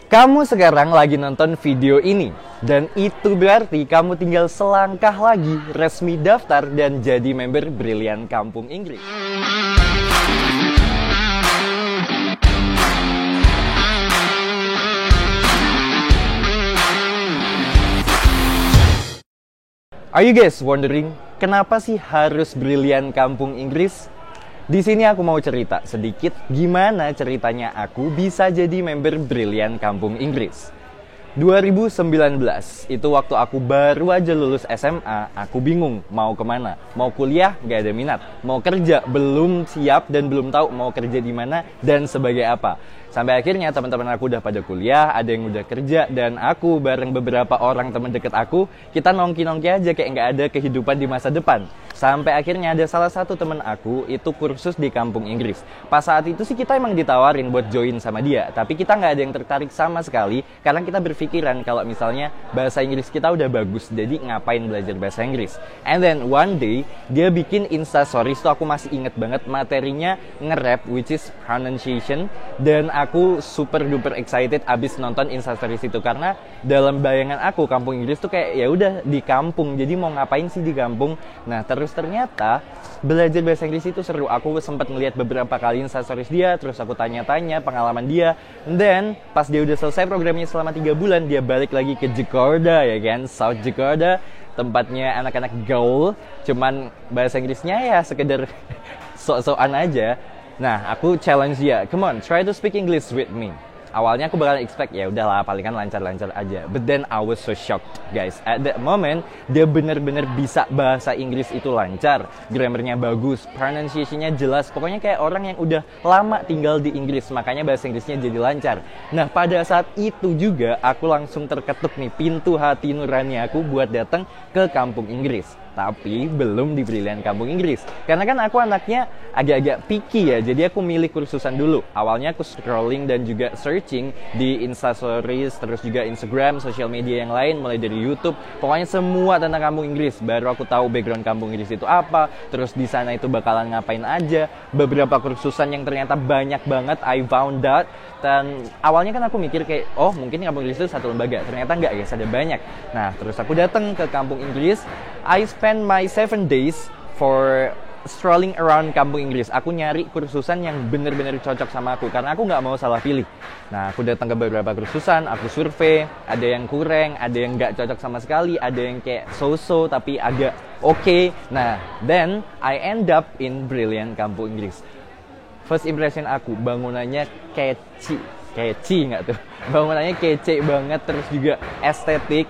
Kamu sekarang lagi nonton video ini, dan itu berarti kamu tinggal selangkah lagi resmi daftar dan jadi member Brilian Kampung Inggris. Are you guys wondering, kenapa sih harus Brilian Kampung Inggris? Di sini aku mau cerita sedikit gimana ceritanya aku bisa jadi member Brilian Kampung Inggris. 2019, itu waktu aku baru aja lulus SMA, aku bingung mau kemana. Mau kuliah, gak ada minat. Mau kerja, belum siap dan belum tahu mau kerja di mana dan sebagai apa. Sampai akhirnya teman-teman aku udah pada kuliah, ada yang udah kerja, dan aku bareng beberapa orang teman deket aku, kita nongki-nongki aja kayak gak ada kehidupan di masa depan. Sampai akhirnya ada salah satu teman aku itu kursus di Kampung Inggris. Pas saat itu sih kita emang ditawarin buat join sama dia, tapi kita nggak ada yang tertarik sama sekali karena kita berpikiran kalau misalnya bahasa Inggris kita udah bagus, jadi ngapain belajar bahasa Inggris. And then one day dia bikin Instastories tuh, aku masih inget banget materinya nge-rap, which is pronunciation, dan aku super duper excited abis nonton Instastories itu karena dalam bayangan aku Kampung Inggris tuh kayak ya udah di kampung, jadi mau ngapain sih di kampung. Nah terus ternyata belajar bahasa Inggris itu seru. Aku sempat ngeliat beberapa kali Instastories dia, terus aku tanya-tanya pengalaman dia. And then pas dia udah selesai programnya selama 3 bulan, dia balik lagi ke Jakarta, ya kan, South Jakarta, tempatnya anak-anak gaul. Cuman bahasa Inggrisnya ya sekedar sok-sokan aja. Nah, aku challenge dia, come on, try to speak English with me. Awalnya aku bakalan expect ya udahlah palingan lancar-lancar aja. But then I was so shocked, guys. At that moment dia bener-bener bisa bahasa Inggris itu lancar, grammarnya bagus, pronunciation-nya jelas. Pokoknya kayak orang yang udah lama tinggal di Inggris, makanya bahasa Inggrisnya jadi lancar. Nah, pada saat itu juga aku langsung terketuk nih pintu hati nurani aku buat datang ke Kampung Inggris. Tapi belum di Brilian Kampung Inggris. Karena kan aku anaknya agak-agak picky ya, jadi aku milih kursusan dulu. Awalnya aku scrolling dan juga searching di Instastories, terus juga Instagram, sosial media yang lain, mulai dari YouTube. Pokoknya semua tentang Kampung Inggris. Baru aku tahu background Kampung Inggris itu apa, terus di sana itu bakalan ngapain aja. Beberapa kursusan yang ternyata banyak banget, I found out. Dan awalnya kan aku mikir kayak, oh mungkin Kampung Inggris itu satu lembaga. Ternyata enggak guys, ada banyak. Nah, terus aku datang ke Kampung Inggris. I spend my 7 days for strolling around Kampung Inggris. Aku nyari kursusan yang bener-bener cocok sama aku, karena aku nggak mau salah pilih. Nah, aku datang ke beberapa kursusan, aku survei, ada yang kurang, ada yang nggak cocok sama sekali, ada yang kayak so-so tapi agak okay. Nah, then I end up in Brilian Kampung Inggris. First impression aku, bangunannya catchy nggak tuh? Bangunannya kece banget, terus juga estetik.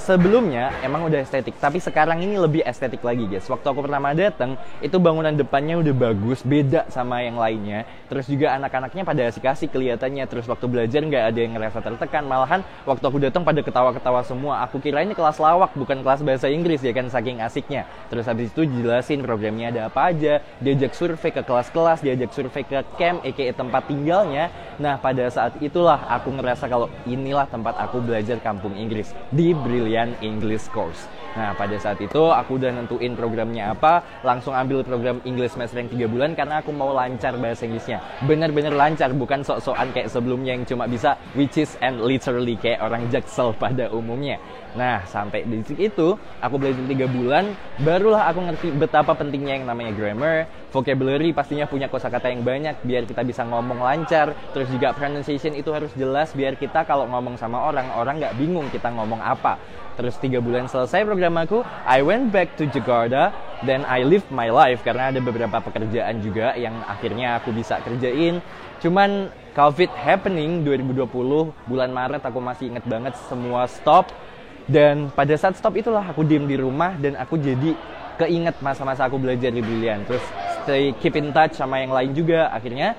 Sebelumnya emang udah estetik, tapi sekarang ini lebih estetik lagi guys. Waktu aku pertama datang, itu bangunan depannya udah bagus, beda sama yang lainnya. Terus juga anak-anaknya pada asik-asik kelihatannya. Terus waktu belajar nggak ada yang ngerasa tertekan. Malahan waktu aku datang pada ketawa-ketawa semua. Aku kira ini kelas lawak, bukan kelas bahasa Inggris ya kan, saking asiknya. Terus habis itu jelasin programnya ada apa aja. Diajak survei ke kelas-kelas, diajak survei ke camp, aka tempat tinggalnya. Nah pada saat itulah aku ngerasa kalau inilah tempat aku belajar Kampung Inggris, di Brilian English Course. Nah pada saat itu aku udah nentuin programnya apa, langsung ambil program English Master yang 3 bulan karena aku mau lancar bahasa Inggrisnya. Bener-bener lancar, bukan sok-sokan kayak sebelumnya yang cuma bisa which is and literally kayak orang Jaksel pada umumnya. Nah sampai di situ aku belajar 3 bulan, barulah aku ngerti betapa pentingnya yang namanya grammar, vocabulary, pastinya punya kosakata yang banyak biar kita bisa ngomong lancar. Terus juga pronunciation itu harus jelas biar kita kalau ngomong sama orang nggak bingung kita ngomong apa. Terus 3 bulan selesai program aku, I went back to Jakarta, then I lived my life karena ada beberapa pekerjaan juga yang akhirnya aku bisa kerjain. Cuman COVID happening 2020 bulan Maret, aku masih inget banget, semua stop. Dan pada saat stop itulah aku diem di rumah dan aku jadi keinget masa-masa aku belajar di Brilian. Terus keep in touch sama yang lain juga. Akhirnya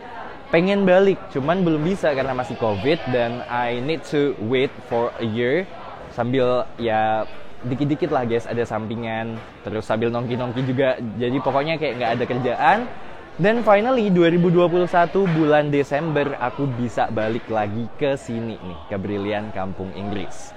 pengen balik, cuman belum bisa karena masih COVID dan I need to wait for a year. Sambil ya dikit-dikit lah guys, ada sampingan, terus sambil nongki-nongki juga. Jadi pokoknya kayak nggak ada kerjaan. Dan finally 2021 bulan Desember aku bisa balik lagi ke sini nih, ke Brilian Kampung Inggris.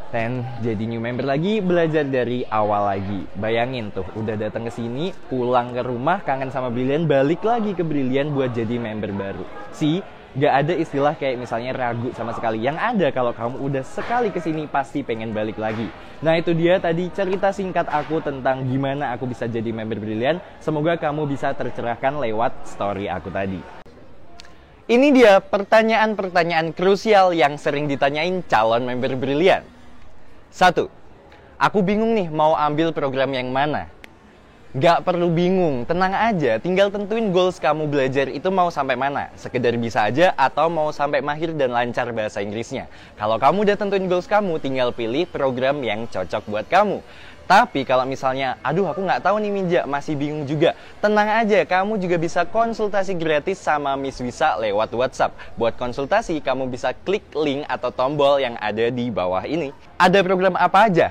Dan jadi new member lagi, belajar dari awal lagi. Bayangin tuh, udah datang ke sini, pulang ke rumah, kangen sama Brilian, balik lagi ke Brilian buat jadi member baru. See, Gak ada istilah kayak misalnya ragu sama sekali. Yang ada kalau kamu udah sekali kesini pasti pengen balik lagi. Nah itu dia tadi cerita singkat aku tentang gimana aku bisa jadi member Brilliant. Semoga kamu bisa tercerahkan lewat story aku tadi. Ini dia pertanyaan-pertanyaan krusial yang sering ditanyain calon member Brilliant. 1. Aku bingung nih mau ambil program yang mana. Gak perlu bingung, tenang aja, tinggal tentuin goals kamu belajar itu mau sampai mana. Sekedar bisa aja atau mau sampai mahir dan lancar bahasa Inggrisnya. Kalau kamu udah tentuin goals kamu, tinggal pilih program yang cocok buat kamu. Tapi kalau misalnya, aduh aku nggak tahu nih Minja, masih bingung juga. Tenang aja, kamu juga bisa konsultasi gratis sama Miss Wisa lewat WhatsApp. Buat konsultasi, kamu bisa klik link atau tombol yang ada di bawah ini. Ada program apa aja?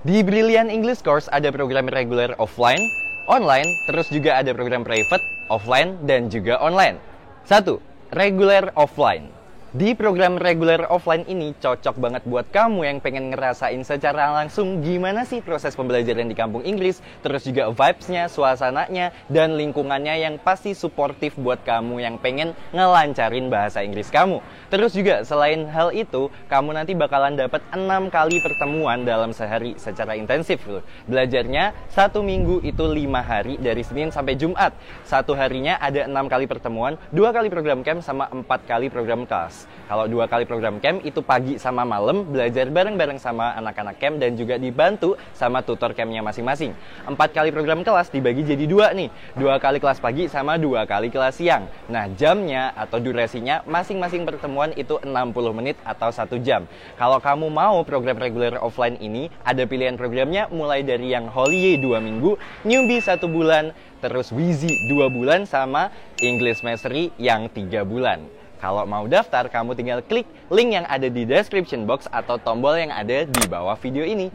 Di Brilliant English Course ada program reguler offline, online, terus juga ada program private, offline, dan juga online. 1. Reguler offline. Di program reguler offline ini cocok banget buat kamu yang pengen ngerasain secara langsung gimana sih proses pembelajaran di kampung Inggris, terus juga vibes-nya, suasananya, dan lingkungannya yang pasti suportif buat kamu yang pengen ngelancarin bahasa Inggris kamu. Terus juga selain hal itu, kamu nanti bakalan dapat 6 kali pertemuan dalam sehari secara intensif loh. Belajarnya 1 minggu itu 5 hari dari Senin sampai Jumat. 1 harinya ada 6 kali pertemuan, 2 kali program camp sama 4 kali program kelas. Kalau 2 kali program camp itu pagi sama malam, belajar bareng-bareng sama anak-anak camp dan juga dibantu sama tutor campnya masing-masing. 4 kali program kelas dibagi jadi 2 nih, 2 kali kelas pagi sama 2 kali kelas siang. Nah jamnya atau durasinya masing-masing pertemuan itu 60 menit atau 1 jam. Kalau kamu mau program reguler offline ini, ada pilihan programnya mulai dari yang Holiday 2 minggu, Newbie 1 bulan, terus Wheezy 2 bulan, sama English Mastery yang 3 bulan. Kalau mau daftar, kamu tinggal klik link yang ada di description box atau tombol yang ada di bawah video ini.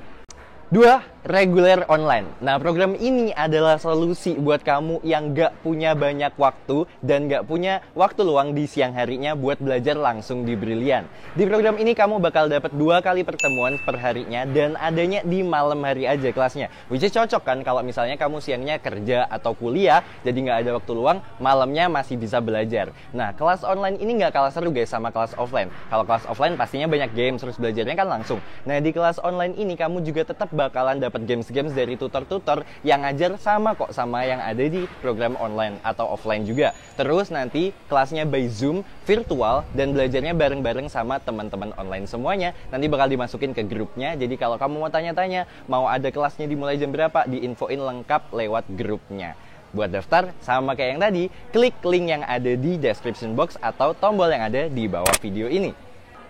2. Reguler online. Nah, program ini adalah solusi buat kamu yang gak punya banyak waktu dan gak punya waktu luang di siang harinya buat belajar langsung di Brilliant. Di program ini kamu bakal dapat 2 kali pertemuan per harinya dan adanya di malam hari aja kelasnya. Which is cocok kan kalau misalnya kamu siangnya kerja atau kuliah, jadi gak ada waktu luang, malamnya masih bisa belajar. Nah, kelas online ini gak kalah seru guys sama kelas offline. Kalau kelas offline pastinya banyak games, terus belajarnya kan langsung. Nah, di kelas online ini kamu juga tetap bakalan dapat games-games dari tutor-tutor yang ngajar sama kok sama yang ada di program online atau offline juga. Terus nanti kelasnya by Zoom, virtual, dan belajarnya bareng-bareng sama teman-teman online semuanya. Nanti bakal dimasukin ke grupnya, jadi kalau kamu mau tanya-tanya, mau ada kelasnya dimulai jam berapa, diinfoin lengkap lewat grupnya. Buat daftar, sama kayak yang tadi, klik link yang ada di description box atau tombol yang ada di bawah video ini.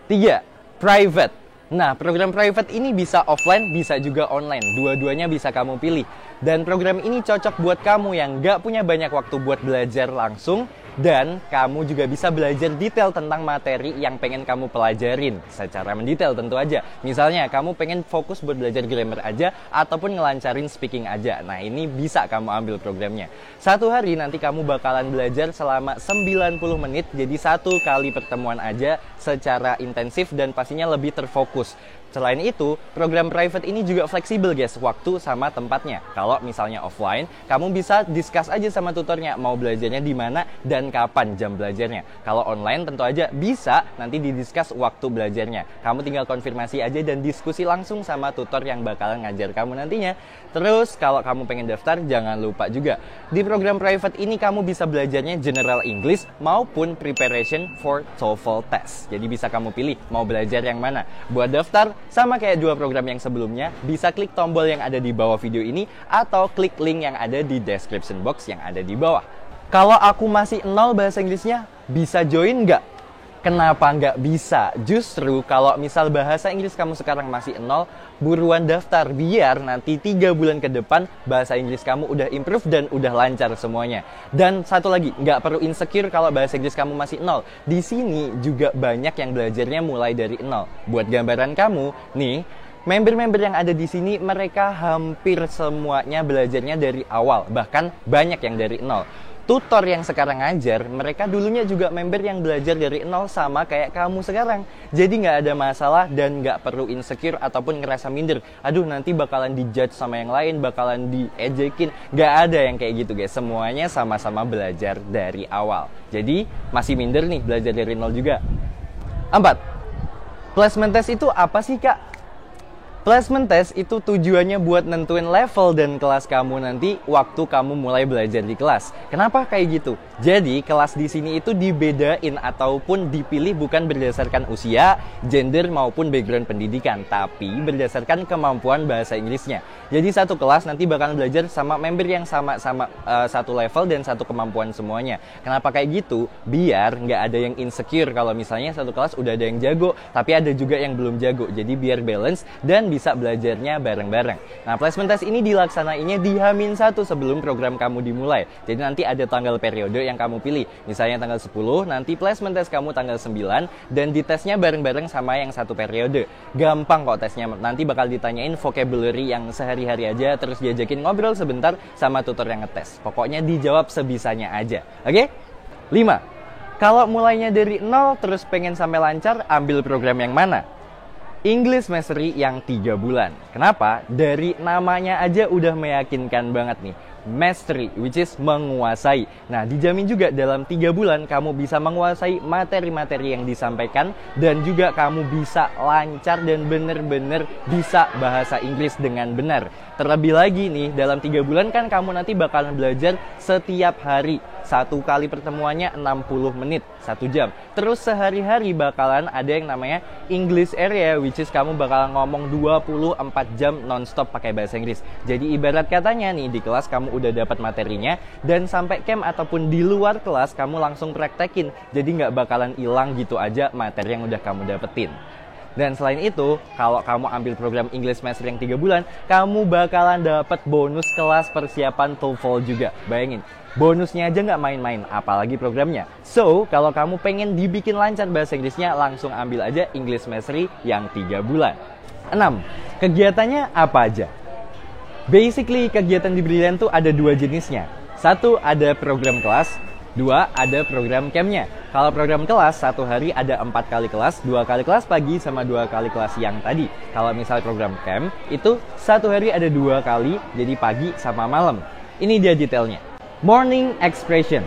3. Private. Nah, program private ini bisa offline, bisa juga online. Dua-duanya bisa kamu pilih. Dan program ini cocok buat kamu yang gak punya banyak waktu buat belajar langsung. Dan kamu juga bisa belajar detail tentang materi yang pengen kamu pelajarin secara mendetail tentu aja. Misalnya kamu pengen fokus buat belajar grammar aja ataupun ngelancarin speaking aja. Nah ini bisa kamu ambil programnya. 1 hari nanti kamu bakalan belajar selama 90 menit. Jadi 1 kali pertemuan aja secara intensif dan pastinya lebih terfokus. Selain itu, program private ini juga fleksibel guys, waktu sama tempatnya. Kalau misalnya offline, kamu bisa discuss aja sama tutornya mau belajarnya di mana dan kapan jam belajarnya. Kalau online tentu aja bisa nanti didiscuss waktu belajarnya. Kamu tinggal konfirmasi aja dan diskusi langsung sama tutor yang bakalan ngajar kamu nantinya. Terus kalau kamu pengen daftar, jangan lupa juga di program private ini kamu bisa belajarnya General English maupun Preparation for TOEFL Test. Jadi bisa kamu pilih mau belajar yang mana. Buat daftar, sama kayak 2 program yang sebelumnya, bisa klik tombol yang ada di bawah video ini atau klik link yang ada di description box yang ada di bawah. Kalau aku masih 0 bahasa Inggrisnya, bisa join nggak? Kenapa nggak bisa? Justru kalau misal bahasa Inggris kamu sekarang masih 0, buruan daftar biar nanti 3 bulan ke depan bahasa Inggris kamu udah improve dan udah lancar semuanya. Dan satu lagi, nggak perlu insecure kalau bahasa Inggris kamu masih 0. Di sini juga banyak yang belajarnya mulai dari 0. Buat gambaran kamu, nih, member-member yang ada di sini mereka hampir semuanya belajarnya dari awal, bahkan banyak yang dari 0. tutor yang sekarang ngajar, mereka dulunya juga member yang belajar dari nol sama kayak kamu sekarang. Jadi nggak ada masalah dan nggak perlu insecure ataupun ngerasa minder. Aduh, nanti bakalan dijudge sama yang lain, bakalan diejekin. Nggak ada yang kayak gitu guys. Semuanya sama-sama belajar dari awal. Jadi masih minder nih belajar dari nol juga. 4. Placement test itu apa sih kak? Placement test itu tujuannya buat nentuin level dan kelas kamu nanti waktu kamu mulai belajar di kelas. Kenapa kayak gitu? Jadi kelas di sini itu dibedain ataupun dipilih bukan berdasarkan usia, gender maupun background pendidikan, tapi berdasarkan kemampuan bahasa Inggrisnya. Jadi satu kelas nanti bakal belajar sama member yang sama-sama satu level dan satu kemampuan semuanya. Kenapa kayak gitu? Biar nggak ada yang insecure kalau misalnya satu kelas udah ada yang jago, tapi ada juga yang belum jago. Jadi biar balance dan bisa belajarnya bareng-bareng. Nah, placement test ini dilaksanainnya di H-1 sebelum program kamu dimulai. Jadi nanti ada tanggal periode yang kamu pilih. Misalnya tanggal 10, nanti placement test kamu tanggal 9, dan ditesnya bareng-bareng sama yang satu periode. Gampang kok tesnya. Nanti bakal ditanyain vocabulary yang sehari-hari aja, terus diajakin ngobrol sebentar sama tutor yang ngetes. Pokoknya dijawab sebisanya aja. Oke? 5. Kalau mulainya dari 0 terus pengen sampai lancar, ambil program yang mana? English Mastery yang 3 bulan. Kenapa? Dari namanya aja udah meyakinkan banget nih. Mastery, which is menguasai. Nah, dijamin juga dalam 3 bulan kamu bisa menguasai materi-materi yang disampaikan dan juga kamu bisa lancar dan bener-bener bisa bahasa Inggris dengan benar. Terlebih lagi nih, dalam 3 bulan kan kamu nanti bakalan belajar setiap hari. 1 kali pertemuannya 60 menit, 1 jam. Terus sehari-hari bakalan ada yang namanya English Area, which is kamu bakalan ngomong 24 jam non-stop pakai bahasa Inggris. Jadi ibarat katanya nih, di kelas kamu udah dapat materinya, dan sampai camp ataupun di luar kelas kamu langsung praktekin. Jadi nggak bakalan hilang gitu aja materi yang udah kamu dapetin. Dan selain itu, kalau kamu ambil program English Master yang 3 bulan, kamu bakalan dapat bonus kelas persiapan TOEFL juga. Bayangin, bonusnya aja nggak main-main, apalagi programnya. So, kalau kamu pengen dibikin lancar bahasa Inggrisnya, langsung ambil aja English Mastery yang 3 bulan. 6. Kegiatannya apa aja? Basically, kegiatan di Brilliant tuh ada 2 jenisnya. 1, ada program kelas. 2, ada program campnya. Kalau program kelas, 1 hari ada 4 kali kelas, 2 kali kelas pagi sama 2 kali kelas siang tadi. Kalau misal program camp, itu 1 hari ada 2 kali, jadi pagi sama malam. Ini dia detailnya. Morning Expression.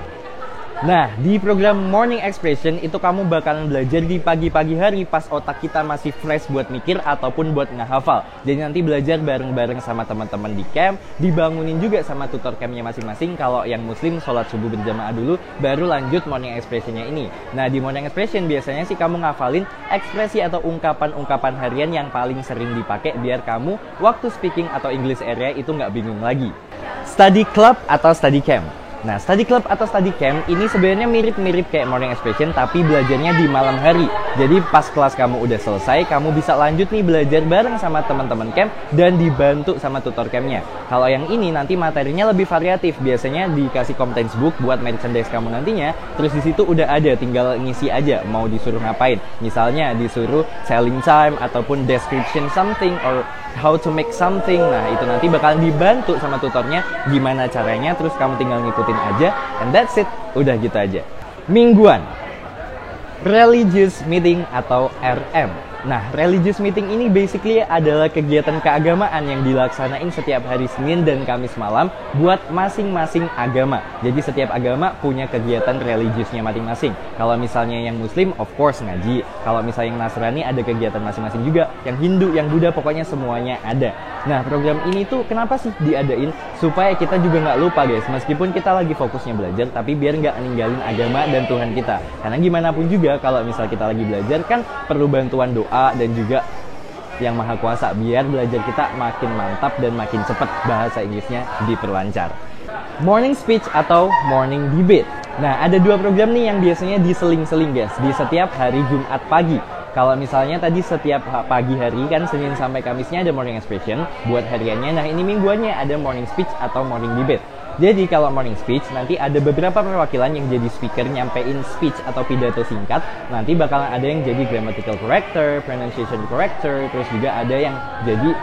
Nah, di program Morning Expression itu kamu bakalan belajar di pagi-pagi hari pas otak kita masih fresh buat mikir ataupun buat ngehafal. Jadi nanti belajar bareng-bareng sama teman-teman di camp, dibangunin juga sama tutor campnya masing-masing. Kalau yang muslim sholat subuh berjamaah dulu, baru lanjut Morning Expressionnya ini. Nah, di Morning Expression biasanya sih kamu ngafalin ekspresi atau ungkapan-ungkapan harian yang paling sering dipakai biar kamu waktu speaking atau English area itu nggak bingung lagi. Study Club atau Study Camp. Nah, study club atau study camp ini sebenarnya mirip-mirip kayak morning expression, tapi belajarnya di malam hari. Jadi pas kelas kamu udah selesai, kamu bisa lanjut nih belajar bareng sama teman-teman camp dan dibantu sama tutor campnya. Kalau yang ini nanti materinya lebih variatif. Biasanya dikasih contents book buat merchandise kamu nantinya. Terus di situ udah ada, tinggal ngisi aja mau disuruh ngapain. Misalnya disuruh selling time ataupun description something or how to make something. Nah, itu nanti bakal dibantu sama tutornya gimana caranya, terus kamu tinggal ngikutin aja, and that's it. Udah gitu aja. Mingguan, Religious Meeting atau RM. Nah, Religious Meeting ini basically adalah kegiatan keagamaan yang dilaksanain setiap hari Senin dan Kamis malam buat masing-masing agama. Jadi setiap agama punya kegiatan religiusnya masing-masing. Kalau misalnya yang Muslim, of course ngaji. Kalau misalnya yang Nasrani, ada kegiatan masing-masing juga. Yang Hindu, yang Buddha, pokoknya semuanya ada. Nah, program ini tuh kenapa sih diadain? Supaya kita juga nggak lupa guys, meskipun kita lagi fokusnya belajar, tapi biar nggak ninggalin agama dan Tuhan kita. Karena gimana pun juga, kalau misal kita lagi belajar kan perlu bantuan doa dan juga yang Maha Kuasa biar belajar kita makin mantap dan makin cepat bahasa Inggrisnya diperlancar. Morning Speech atau Morning Debate. Nah, ada 2 program nih yang biasanya diseling-seling guys di setiap hari Jumat pagi. Kalau misalnya tadi setiap pagi hari kan Senin sampai Kamisnya ada Morning Expression buat hariannya. Nah, ini mingguannya ada Morning Speech atau Morning Debate. Jadi kalau morning speech, nanti ada beberapa perwakilan yang jadi speaker nyampein speech atau pidato singkat. Nanti bakalan ada yang jadi grammatical corrector, pronunciation corrector, terus juga ada yang jadi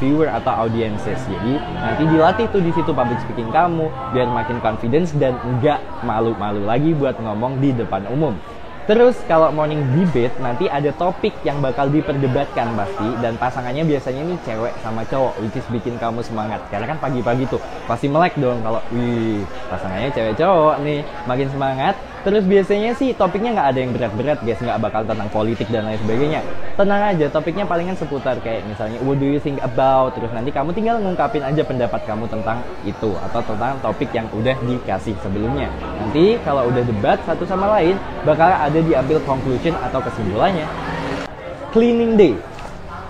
viewer atau audiences. Jadi nanti dilatih tuh di situ public speaking kamu, biar makin confidence dan nggak malu-malu lagi buat ngomong di depan umum. Terus kalau morning debate nanti ada topik yang bakal diperdebatkan pasti, dan pasangannya biasanya nih cewek sama cowok, which is bikin kamu semangat karena kan pagi-pagi tuh pasti melek dong kalau wih pasangannya cewek cowok nih, makin semangat. Terus biasanya sih topiknya nggak ada yang berat-berat guys, nggak bakal tentang politik dan lain sebagainya. Tenang aja, topiknya palingan seputar kayak misalnya what do you think about, terus nanti kamu tinggal ngungkapin aja pendapat kamu tentang itu atau tentang topik yang udah dikasih sebelumnya. Nanti kalau udah debat satu sama lain bakal ada diambil conclusion atau kesimpulannya. Cleaning day,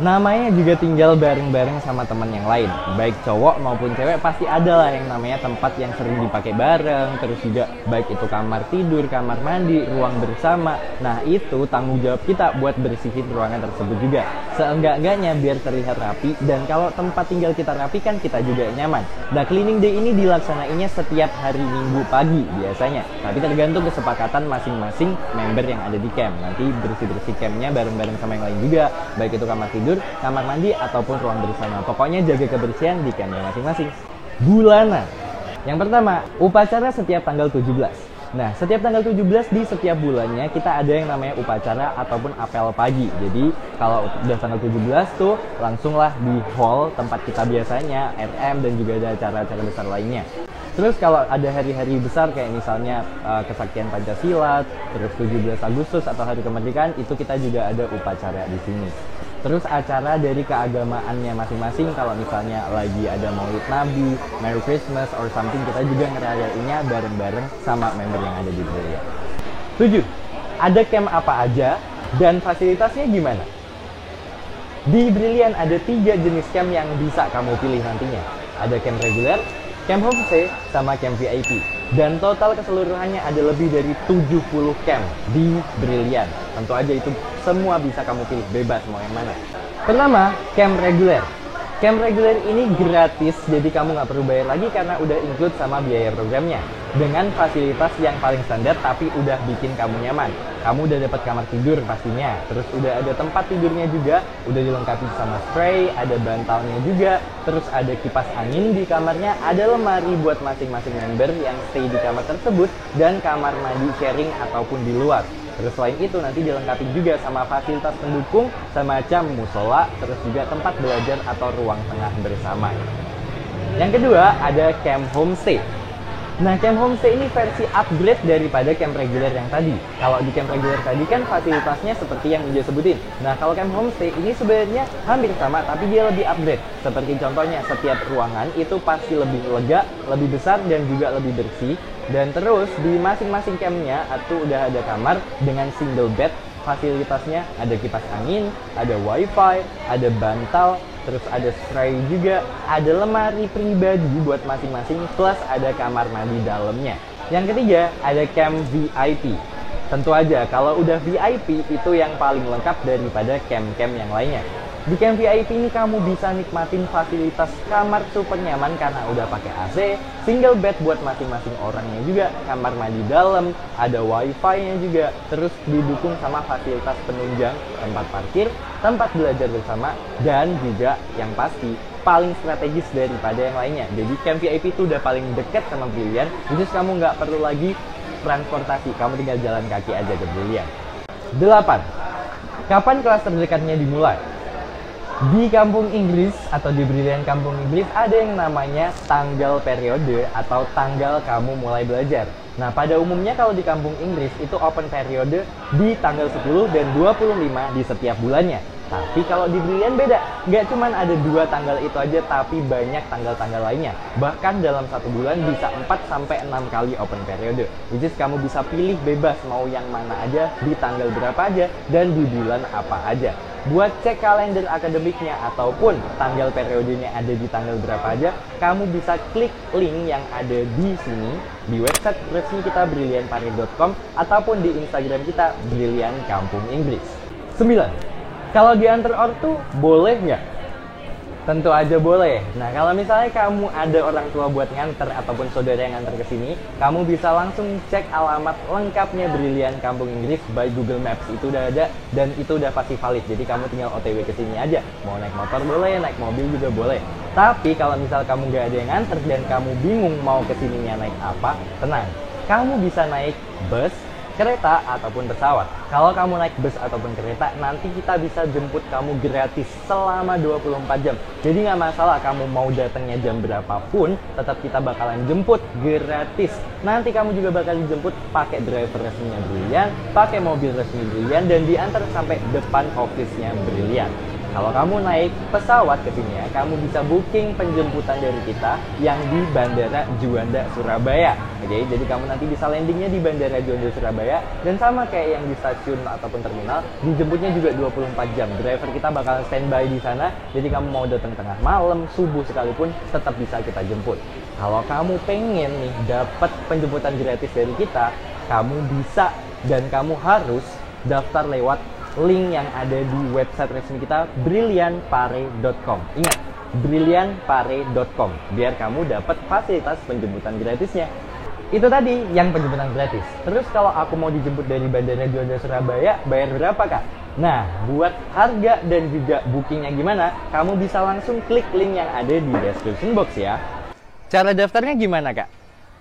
namanya juga tinggal bareng-bareng sama teman yang lain, baik cowok maupun cewek pasti ada lah yang namanya tempat yang sering dipakai bareng. Terus juga baik itu kamar tidur, kamar mandi, ruang bersama. Nah itu tanggung jawab kita buat bersihin ruangan tersebut juga, seenggak-enggaknya biar terlihat rapi, dan kalau tempat tinggal kita rapi kan kita juga nyaman. Nah cleaning day ini dilaksanainnya setiap hari Minggu pagi biasanya, tapi tergantung kesepakatan masing-masing member yang ada di camp. Nanti bersih-bersih campnya bareng-bareng sama yang lain juga, baik itu kamar tidur, kamar mandi, ataupun ruang bersama. Pokoknya jaga kebersihan di campnya masing-masing. Bulanan. Yang pertama, upacara setiap tanggal 17. Nah, setiap tanggal 17 di setiap bulannya kita ada yang namanya upacara ataupun apel pagi. Jadi, kalau udah tanggal 17 tuh langsunglah di hall tempat kita biasanya, RM, dan juga ada acara-acara besar lainnya. Terus kalau ada hari-hari besar kayak misalnya kesaktian Pancasila, terus 17 Agustus atau Hari Kemerdekaan, itu kita juga ada upacara di sini. Terus acara dari keagamaannya masing-masing, kalau misalnya lagi ada Maulid Nabi, Merry Christmas or something, kita juga ngerayainnya bareng-bareng sama member yang ada di Brilliant. 7. Ada camp apa aja dan fasilitasnya gimana? Di Brilliant ada 3 jenis camp yang bisa kamu pilih nantinya. Ada camp reguler, camp homestay, sama camp VIP. Dan total keseluruhannya ada lebih dari 70 camp di Brilliant. Tentu aja itu semua bisa kamu pilih, bebas mau yang mana. Pertama, camp reguler. Camp reguler ini gratis, jadi kamu nggak perlu bayar lagi karena udah include sama biaya programnya. Dengan fasilitas yang paling standar tapi udah bikin kamu nyaman. Kamu udah dapat kamar tidur pastinya, terus udah ada tempat tidurnya juga, udah dilengkapi sama spray, ada bantalnya juga, terus ada kipas angin di kamarnya, ada lemari buat masing-masing member yang stay di kamar tersebut, dan kamar mandi sharing ataupun di luar. Terus selain itu nanti dilengkapi juga sama fasilitas pendukung semacam musola, terus juga tempat belajar atau ruang tengah bersama. Yang kedua ada camp homestay. Nah, camp homestay ini versi upgrade daripada camp reguler yang tadi. Kalau di camp reguler tadi kan fasilitasnya seperti yang Uja sebutin. Nah, kalau camp homestay ini sebenarnya hampir sama, tapi dia lebih upgrade. Seperti contohnya, setiap ruangan itu pasti lebih lega, lebih besar, dan juga lebih bersih. Dan terus di masing-masing campnya itu udah ada kamar dengan single bed. Fasilitasnya ada kipas angin, ada wifi, ada bantal, terus ada spray juga, ada lemari pribadi buat masing-masing, plus ada kamar mandi dalamnya. Yang ketiga, ada camp VIP. Tentu aja, kalau udah VIP itu yang paling lengkap daripada camp-camp yang lainnya. Di camp VIP ini kamu bisa nikmatin fasilitas kamar super nyaman karena udah pakai AC, single bed buat masing-masing orangnya juga, kamar mandi dalam, ada wifi-nya juga, terus didukung sama fasilitas penunjang, tempat parkir, tempat belajar bersama, dan juga yang pasti paling strategis daripada yang lainnya. Jadi camp VIP itu udah paling dekat sama Brilliant, jadi kamu nggak perlu lagi transportasi, kamu tinggal jalan kaki aja ke Brilliant. 8. Kapan kelas terdekatnya dimulai? Di Kampung Inggris atau di Brilliant Kampung Inggris ada yang namanya tanggal periode atau tanggal kamu mulai belajar. Nah, pada umumnya kalau di Kampung Inggris itu open periode di tanggal 10 dan 25 di setiap bulannya. Tapi kalau di Brilliant beda, nggak cuma ada 2 tanggal itu aja, tapi banyak tanggal-tanggal lainnya. Bahkan dalam 1 bulan bisa 4-6 kali open periode. Which is kamu bisa pilih bebas mau yang mana aja, di tanggal berapa aja, dan di bulan apa aja. Buat cek kalender akademiknya ataupun tanggal periodenya ada di tanggal berapa aja, kamu bisa klik link yang ada di sini di website resmi kita brilliantpare.com ataupun di Instagram kita Brilliant Kampung Inggris. 9. Kalau diantar ortu boleh nggak? Tentu aja boleh. Nah, kalau misalnya kamu ada orang tua buat nganter ataupun saudara yang nganter ke sini, kamu bisa langsung cek alamat lengkapnya Brilliant Kampung Inggris by Google Maps. Itu udah ada dan itu udah pasti valid. Jadi kamu tinggal OTW ke sini aja. Mau naik motor boleh, naik mobil juga boleh. Tapi kalau misal kamu nggak ada yang nganter dan kamu bingung mau ke sininya naik apa, tenang. Kamu bisa naik bus, kereta, ataupun pesawat. Kalau kamu naik bus ataupun kereta, nanti kita bisa jemput kamu gratis selama 24 jam. Jadi nggak masalah kamu mau datangnya jam berapapun, tetap kita bakalan jemput gratis. Nanti kamu juga bakal dijemput pakai driver resminya Brilliant, pakai mobil resmi Brilliant, dan diantar sampai depan office-nya Brilliant. Kalau kamu naik pesawat ke sini ya, kamu bisa booking penjemputan dari kita yang di Bandara Juanda, Surabaya. Oke, jadi kamu nanti bisa landingnya di Bandara Juanda, Surabaya. Dan sama kayak yang di stasiun ataupun terminal, dijemputnya juga 24 jam. Driver kita bakal standby di sana, jadi kamu mau datang tengah malam, subuh sekalipun, tetap bisa kita jemput. Kalau kamu pengen nih dapat penjemputan gratis dari kita, kamu bisa dan kamu harus daftar lewat link yang ada di website resmi kita, brilliantpare.com. Ingat, brilliantpare.com, biar kamu dapat fasilitas penjemputan gratisnya. Itu tadi yang penjemputan gratis. Terus kalau aku mau dijemput dari Bandara Juanda, Surabaya, bayar berapa, Kak? Nah, buat harga dan juga bookingnya gimana, kamu bisa langsung klik link yang ada di description box ya. Cara daftarnya gimana, Kak?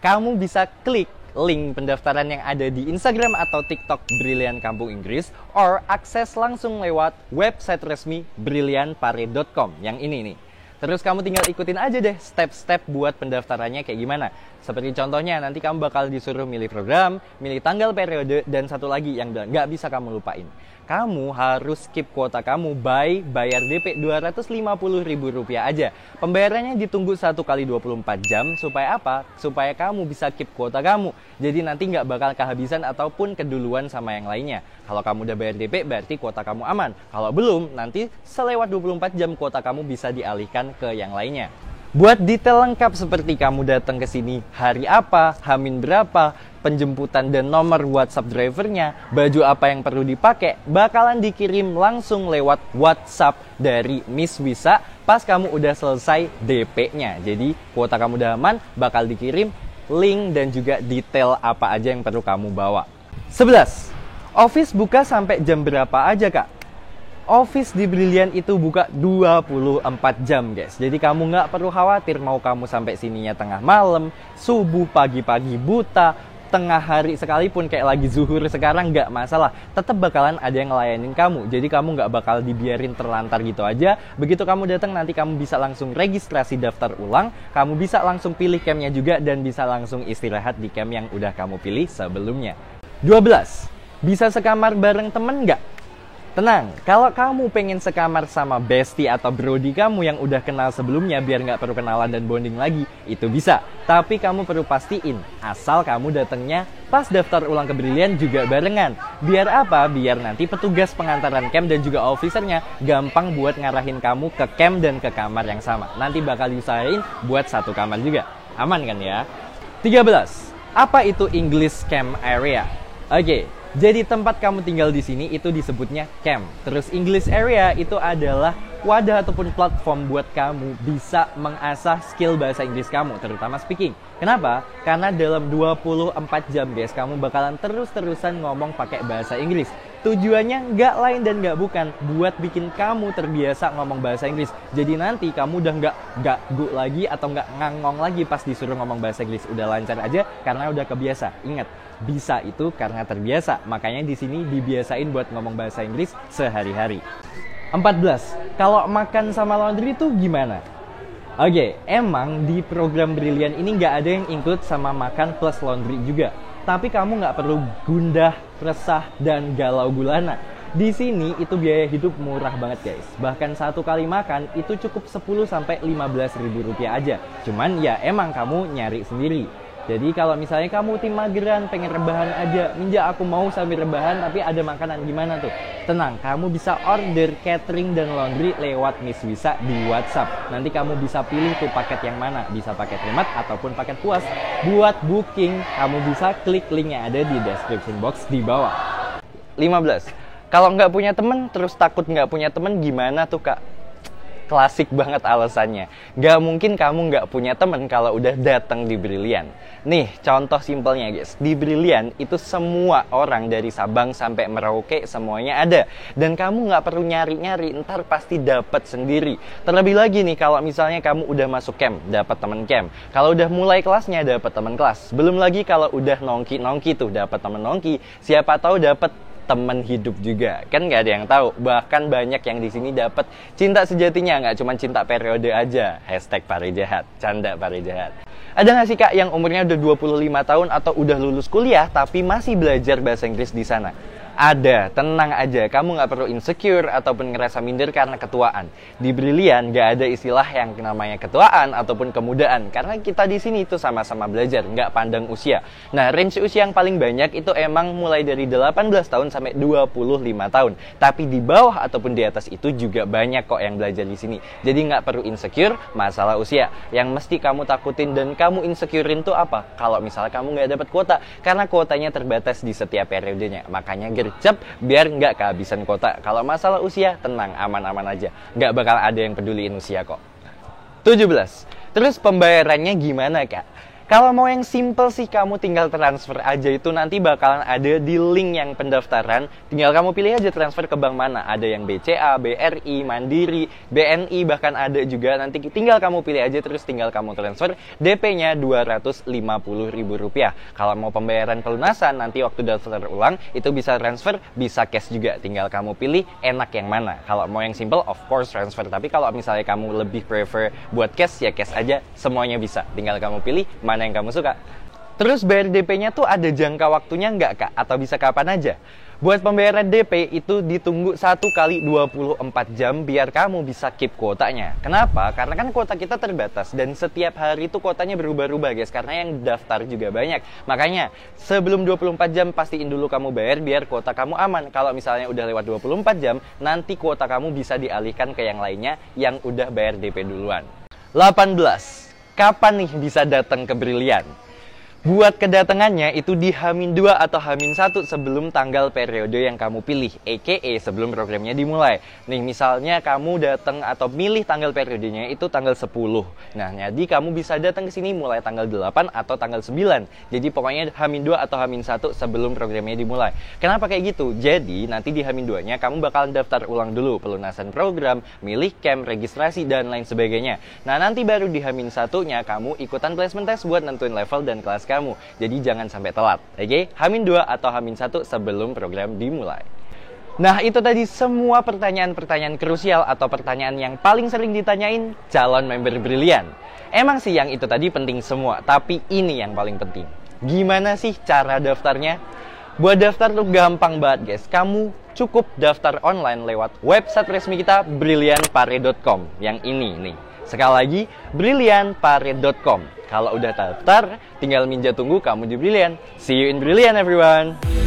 Kamu bisa klik link pendaftaran yang ada di Instagram atau TikTok Brilliant Kampung Inggris, or akses langsung lewat website resmi brilliantpare.com yang ini nih. Terus kamu tinggal ikutin aja deh step-step buat pendaftarannya kayak gimana. Seperti contohnya nanti kamu bakal disuruh milih program, milih tanggal periode, dan satu lagi yang nggak bisa kamu lupain. Kamu harus skip kuota kamu by bayar DP Rp250.000 aja. Pembayarannya ditunggu 1 kali 24 jam. Supaya apa? Supaya kamu bisa keep kuota kamu. Jadi nanti nggak bakal kehabisan ataupun keduluan sama yang lainnya. Kalau kamu udah bayar DP berarti kuota kamu aman. Kalau belum, nanti selewat 24 jam kuota kamu bisa dialihkan ke yang lainnya. Buat detail lengkap seperti kamu datang ke sini hari apa, hamin berapa, penjemputan dan nomor WhatsApp drivernya, baju apa yang perlu dipakai, bakalan dikirim langsung lewat WhatsApp dari Miss Wisa pas kamu udah selesai DP-nya. Jadi kuota kamu udah aman, bakal dikirim link dan juga detail apa aja yang perlu kamu bawa. 11. Office buka sampai jam berapa aja, Kak? Office di Brilliant itu buka 24 jam, guys. Jadi kamu nggak perlu khawatir mau kamu sampai sininya tengah malam, subuh, pagi-pagi buta, tengah hari sekalipun kayak lagi zuhur sekarang, nggak masalah. Tetap bakalan ada yang ngelayanin kamu. Jadi kamu nggak bakal dibiarin terlantar gitu aja. Begitu kamu datang nanti kamu bisa langsung registrasi daftar ulang, kamu bisa langsung pilih campnya juga dan bisa langsung istirahat di camp yang udah kamu pilih sebelumnya. 12. Bisa sekamar bareng temen nggak? Tenang, kalau kamu pengen sekamar sama bestie atau brody kamu yang udah kenal sebelumnya biar nggak perlu kenalan dan bonding lagi, itu bisa. Tapi kamu perlu pastiin, asal kamu datangnya pas daftar ulang ke Brilliant juga barengan. Biar apa? Biar nanti petugas pengantaran camp dan juga officernya gampang buat ngarahin kamu ke camp dan ke kamar yang sama. Nanti bakal diusahain buat satu kamar juga. Aman kan ya? 13. Apa itu English Camp Area? Oke. Jadi tempat kamu tinggal di sini itu disebutnya camp. Terus English area itu adalah wadah ataupun platform buat kamu bisa mengasah skill bahasa Inggris kamu, terutama speaking. Kenapa? Karena dalam 24 jam guys, kamu bakalan terus-terusan ngomong pakai bahasa Inggris. Tujuannya nggak lain dan nggak bukan buat bikin kamu terbiasa ngomong bahasa Inggris. Jadi nanti kamu udah nggak gagu lagi atau nggak ngangong lagi pas disuruh ngomong bahasa Inggris. Udah lancar aja karena udah kebiasa. Ingat, bisa itu karena terbiasa. Makanya di sini dibiasain buat ngomong bahasa Inggris sehari-hari. 14. Kalau makan sama laundry itu gimana? Oke, emang di program Brilliant ini nggak ada yang include sama makan plus laundry juga. Tapi kamu nggak perlu gundah, resah, dan galau gulana. Di sini itu biaya hidup murah banget guys. Bahkan satu kali makan itu cukup 10-15 ribu rupiah aja. Cuman ya emang kamu nyari sendiri. Jadi kalau misalnya kamu tim mageran, pengen rebahan aja, Minja aku mau sambil rebahan tapi ada makanan, gimana tuh? Tenang, kamu bisa order catering dan laundry lewat Miss Wisa di WhatsApp. Nanti kamu bisa pilih tuh paket yang mana, bisa paket hemat ataupun paket puas. Buat booking, kamu bisa klik link yang ada di description box di bawah. 15. Kalau nggak punya temen, terus takut nggak punya temen, gimana tuh kak? klasik banget alasannya. Gak mungkin kamu gak punya temen kalau udah datang di Brilliant. Nih, contoh simpelnya guys. Di Brilliant itu semua orang dari Sabang sampai Merauke semuanya ada. Dan kamu gak perlu nyari-nyari, ntar pasti dapat sendiri. Terlebih lagi nih, kalau misalnya kamu udah masuk camp, dapat temen camp. Kalau udah mulai kelasnya, dapat temen kelas. Belum lagi kalau udah nongki-nongki tuh, dapat temen nongki. Siapa tahu dapat teman hidup juga, kan nggak ada yang tahu. Bahkan banyak yang di sini dapat cinta sejatinya, nggak cuma cinta periode aja. #Parijahat, canda Parijahat. Ada nggak sih kak yang umurnya udah 25 tahun atau udah lulus kuliah tapi masih belajar bahasa Inggris di sana? Ada, tenang aja, kamu nggak perlu insecure ataupun ngerasa minder karena ketuaan. Di Brilliant nggak ada istilah yang namanya ketuaan ataupun kemudaan, karena kita di sini itu sama-sama belajar, nggak pandang usia. Nah, range usia yang paling banyak itu emang mulai dari 18 tahun sampai 25 tahun. Tapi di bawah ataupun di atas itu juga banyak kok yang belajar di sini. Jadi nggak perlu insecure masalah usia. Yang mesti kamu takutin dan kamu insecurein tuh apa? Kalau misalnya kamu nggak dapat kuota, karena kuotanya terbatas di setiap periodenya. Makanya gercep biar nggak kehabisan kuota. Kalau masalah usia, tenang, aman-aman aja. Nggak bakal ada yang peduliin usia kok. 17. Terus pembayarannya gimana kak? Kalau mau yang simple sih, kamu tinggal transfer aja. Itu nanti bakalan ada di link yang pendaftaran. Tinggal kamu pilih aja transfer ke bank mana. Ada yang BCA, BRI, Mandiri, BNI, bahkan ada juga. Nanti tinggal kamu pilih aja, terus tinggal kamu transfer. DP-nya Rp250.000. Kalau mau pembayaran pelunasan, nanti waktu daftar ulang, itu bisa transfer, bisa cash juga. Tinggal kamu pilih enak yang mana. Kalau mau yang simple, of course transfer. Tapi kalau misalnya kamu lebih prefer buat cash, ya cash aja. Semuanya bisa. Tinggal kamu pilih mana yang kamu suka. Terus bayar DP-nya tuh ada jangka waktunya nggak kak? Atau bisa kapan aja? Buat pembayaran DP itu ditunggu 1 kali 24 jam biar kamu bisa keep kuotanya. Kenapa? Karena kan kuota kita terbatas dan setiap hari itu kuotanya berubah-ubah guys. Karena yang daftar juga banyak. Makanya sebelum 24 jam pastiin dulu kamu bayar biar kuota kamu aman. Kalau misalnya udah lewat 24 jam, nanti kuota kamu bisa dialihkan ke yang lainnya yang udah bayar DP duluan. 18. Kapan nih bisa datang ke Brilliant? Buat kedatangannya itu di H-2 atau H-1 sebelum tanggal periode yang kamu pilih, aka sebelum programnya dimulai. Nih misalnya kamu datang atau milih tanggal periodenya itu tanggal 10. Nah, jadi kamu bisa datang ke sini mulai tanggal 8 atau tanggal 9. Jadi pokoknya H-2 atau H-1 sebelum programnya dimulai. Kenapa kayak gitu? Jadi nanti di H-2-nya kamu bakalan daftar ulang dulu pelunasan program, milih camp, registrasi dan lain sebagainya. Nah, nanti baru di H-1-nya kamu ikutan placement test buat nentuin level dan kelas kamu. Jadi jangan sampai telat. Oke? H-2 atau H-1 sebelum program dimulai. Nah, itu tadi semua pertanyaan-pertanyaan krusial atau pertanyaan yang paling sering ditanyain calon member Brilliant. Emang sih yang itu tadi penting semua, tapi ini yang paling penting. Gimana sih cara daftarnya? Buat daftar tuh gampang banget guys. Kamu cukup daftar online lewat website resmi kita brilliantpare.com. Yang ini nih. Sekali lagi, brilliantpare.com. Kalau udah daftar, tinggal Minja tunggu kamu di Brilliant. See you in Brilliant everyone!